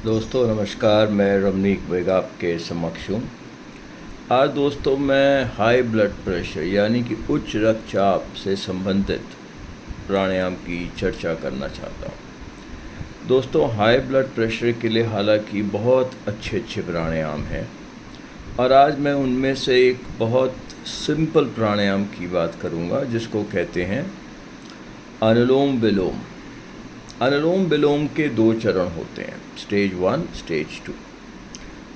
दोस्तों नमस्कार, मैं रमनीक बेग आपके समक्ष हूँ। आज दोस्तों मैं हाई ब्लड प्रेशर यानी कि उच्च रक्तचाप से संबंधित प्राणायाम की चर्चा करना चाहता हूँ। दोस्तों हाई ब्लड प्रेशर के लिए हालांकि बहुत अच्छे प्राणायाम हैं और आज मैं उनमें से एक बहुत सिंपल प्राणायाम की बात करूँगा जिसको कहते हैं अनुलोम विलोम। अनुलोम विलोम के 2 चरण होते हैं, स्टेज 1, स्टेज 2।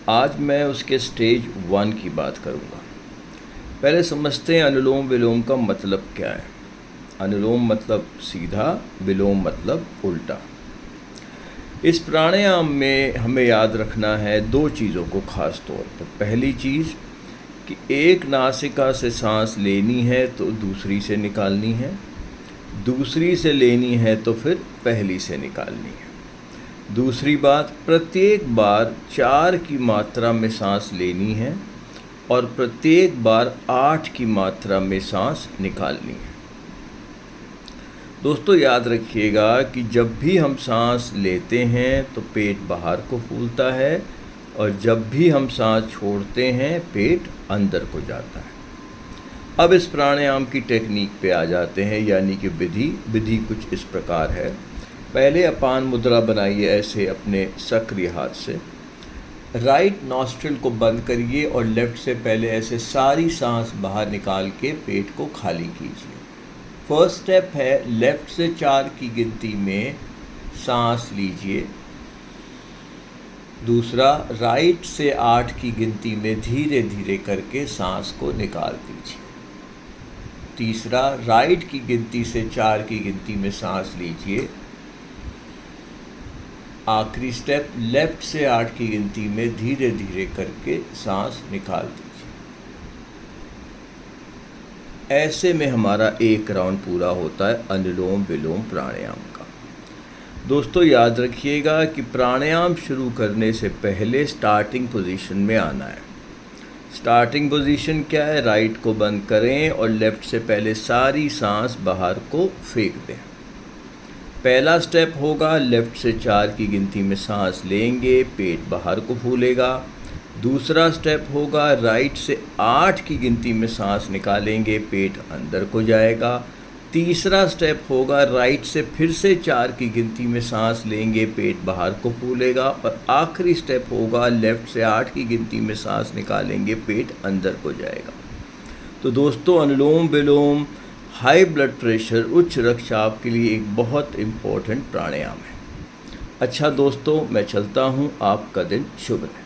आज मैं उसके स्टेज 1 की बात करूंगा। पहले समझते हैं अनुलोम विलोम का मतलब क्या है। अनुलोम मतलब सीधा, विलोम मतलब उल्टा। इस प्राणायाम में हमें याद रखना है 2 चीज़ों को खास तौर पर। पहली चीज़ कि एक नासिका से सांस लेनी है तो दूसरी से निकालनी है, दूसरी से लेनी है तो फिर पहली से निकालनी है। दूसरी बात, प्रत्येक बार 4 की मात्रा में सांस लेनी है और प्रत्येक बार 8 की मात्रा में सांस निकालनी है। दोस्तों याद रखिएगा कि जब भी हम सांस लेते हैं तो पेट बाहर को फूलता है और जब भी हम सांस छोड़ते हैं पेट अंदर को जाता है। अब इस प्राणायाम की टेक्निक पे आ जाते हैं, यानी कि विधि कुछ इस प्रकार है। पहले अपान मुद्रा बनाइए ऐसे अपने सक्रिय हाथ से। राइट नॉस्ट्रिल को बंद करिए और लेफ़्ट से पहले ऐसे सारी सांस बाहर निकाल के पेट को खाली कीजिए। फर्स्ट स्टेप है, लेफ़्ट से 4 की गिनती में सांस लीजिए। दूसरा, राइट से 8 की गिनती में धीरे धीरे करके सांस को निकाल दीजिए। तीसरा, राइट की गिनती से 4 की गिनती में सांस लीजिए। आखिरी स्टेप, लेफ़्ट से 8 की गिनती में धीरे धीरे करके सांस निकाल दीजिए। ऐसे में हमारा एक राउंड पूरा होता है अनुलोम विलोम प्राणायाम का। दोस्तों याद रखिएगा कि प्राणायाम शुरू करने से पहले स्टार्टिंग पोजीशन में आना है। स्टार्टिंग पोजीशन क्या है? राइट को बंद करें और लेफ़्ट से पहले सारी सांस बाहर को फेंक दें। पहला स्टेप होगा, लेफ़्ट से 4 की गिनती में सांस लेंगे, पेट बाहर को फूलेगा। दूसरा स्टेप होगा, राइट से 8 की गिनती में सांस निकालेंगे, पेट अंदर को जाएगा। तीसरा स्टेप होगा, राइट से फिर से 4 की गिनती में सांस लेंगे, पेट बाहर को फूलेगा। और आखिरी स्टेप होगा, लेफ़्ट से 8 की गिनती में सांस निकालेंगे, पेट अंदर को जाएगा। तो दोस्तों अनुलोम विलोम हाई ब्लड प्रेशर, उच्च रक्तचाप के लिए एक बहुत इम्पोर्टेंट प्राणायाम है। अच्छा दोस्तों, मैं चलता हूँ, आपका दिन शुभ रहे।